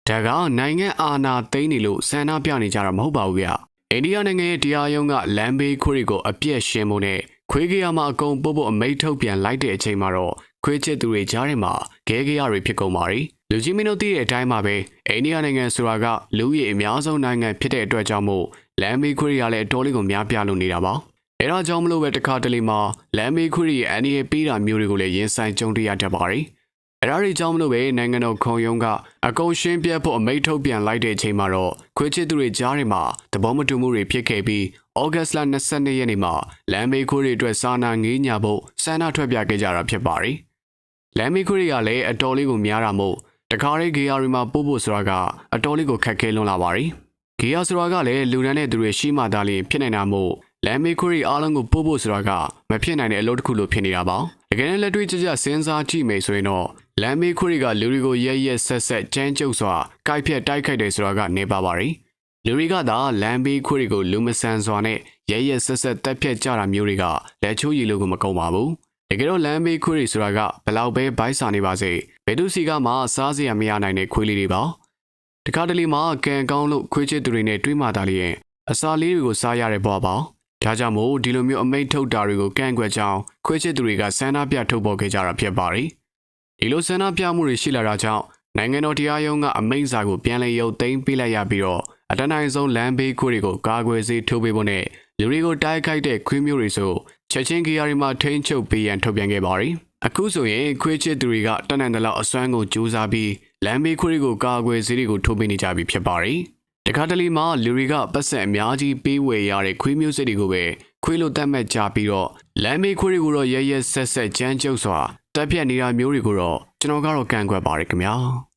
ဒါကနိုင်ငံအာဏာသိမ်းနေလို့ဆန္ဒပြနေကြတာမဟုတ်ပါဘူးဗျ။အိန္ဒိယနိုင်ငံရဲ့တရားရုံးကလမ်းဘေးခွေးတွေကိုအပြည့်ရှင်းဖို့နဲ့ခွေးကရမှာအကုန်ပို့ဖို့အမိန့်ထုတ်ပြန်လိုက်တဲ့အချိန်မှာတော့ခွေးချစ်သူတွေကြားထဲမှာခဲကရတွေဖြစ်ကုန်ပါပြီ။လူကြီးမင်းတို့သိတဲ့အတိုင်းပါပဲအိန္ဒိယနိုင်ငံဆိုတာကလူကြီးအများဆုံးနိုင်ငံဖြစ်တဲ့အတွက်ကြောင့်မို့လမ်းဘေးခွေးတွေကလည်းအတော်လေးကိုများပြားလို့နေတာပါ။အဲဒါကြောင့်မလို့ပဲတခါတလေမှာလမ်းဘေးခွေးတွေရဲ့အန္တရာယ်ပေးတာမျိုးတွေကိုလည်းရင်ဆိုင်ကြုံတွေ့ရတတ်ပါတယ်။အဲဒါတွေကြောင့်မလို့ပဲနိုင်ငံတော်ခုံရုံးကအကုန်ရှင်းပြဖို့အမိန့်ထုတ်ပြန်လိုက်တဲ့အချိန်မှာတော့ခွေးချစ်သူတွေကြားထဲမှာသဘောမတူမှုတွေဖြစ်ခဲ့ပြီးဩဂတ်စ်လ22ရက်နေ့မှာလမ်းဘေးခွေးတွေအတွက်စာနာငေးညာဖို့ဆန္ဒထွက်ပြခဲ့ကြတာဖြစ်ပါတယ်။လမ်းဘေးခွေးတွေကလည်းအတော်လေးကိုများတာမို့တခါတည်းဂေယာတွေမှာပို့ဖို့ဆိုတာကအတော်လေးကိုခက်ခဲလွန်းလာပါတယ်။ဂေယာဆိုတာကလည်းလူဒန်းတဲ့သူတွေရှိမှသာလျှင်ဖြစ်နိုင်တာမို့လမ်းဘေးခွေးတွေအားလုံးကိုပို့ဖို့ဆိုတာကမဖြစ်နိုင်တဲ့အလုပ်တစ်ခုလိုဖြစ်နေတာပါ။တကယ်နဲ့လက်တွေ့ကျကျစဉ်းစားကြည့်မယ်ဆိုရင်တော့လမ်းဘေးခွေးတွေကလူတွေကိုရဲရဲဆက်ဆက်ကြမ်းကြုတ်စွာကိုက်ဖြတ်တိုက်ခိုက်တယ်ဆိုတာကနေပါပါတယ်။လူတွေကသာလမ်းဘေးခွေးတွေကိုလူမဆန်စွာနဲ့ရဲရဲဆက်ဆက်တက်ဖြတ်ကြတာမျိုးတွေကလက်ချိုးရည်လို့ကိုမကုန်ပါဘူး။တကယ်တော့လမ်းဘေးခွေးတွေဆိုတာကဘလောက်ပဲဘိုက်စာနေပါစေဘယ်သူစီကမှစားစရာမရနိုင်တဲ့ခွေးလေးတွေပါ။တခါတလေမှာကန်ကောင်းလို့ခွေးချစ်သူတွေနဲ့တွေးမှသာလျှင်အစာလေးတွေကိုစားရတဲ့ဘဝပါ။ဒါကြောင့်မို့ဒီလိုမျိုးအမိန့်ထုတ်တာတွေကိုကန့်ကွက်ကြောင်းခွေးချစ်သူတွေကဆန္ဒပြထုတ်ပေါ်ခဲ့ကြတာဖြစ်ပါတယ်။ဒီလိုဆန္ဒပြမှုတွေရှိလာတာကြောင့်နိုင်ငံတော်တရားရုံးကအမိန့်စာကိုပြန်လည်ရုပ်သိမ်းပေးလိုက်ရပြီးတော့အတန်းတိုင်းဆုံးလမ်းဘေးခွေးတွေကိုကာကွယ်စေထိုးပေးဖို့နဲ့လူတွေကိုတိုက်ခိုက်တဲ့ခွေးမျိုးတွေဆိုချက်ချင်းဂီယာရီမှာထိန်းချုပ်ပေးရန်ထုတ်ပြန်ခဲ့ပါတယ်။အခုဆိုရင်ခွေးချစ်သူတွေကတနင်္လာလောက်အစွမ်းကိုကြိုးစားပြီးလမ်းဘေးခွေးတွေကိုကာကွယ်စေတွေကိုထိုးပေးနေကြပြီဖြစ်ပါတယ်။တခါတလေမှာလူတွေကပတ်စံအများကြီးပေးဝယ်ရတဲ့ခွေးမျိုးစစ်တွေကိုပဲခွေးလိုတတ်မှတ်ကြပြီးတော့လမ်းဘေးခွေးတွေကိုတော့ရဲရဲဆက်ဆက်ကြမ်းကြုတ်စွာတက်ပြတ်နေတာမျိုးတွေကိုတော့ကျွန်တော်ကတော့ကန့်ကွက်ပါတယ်ခင်ဗျာ။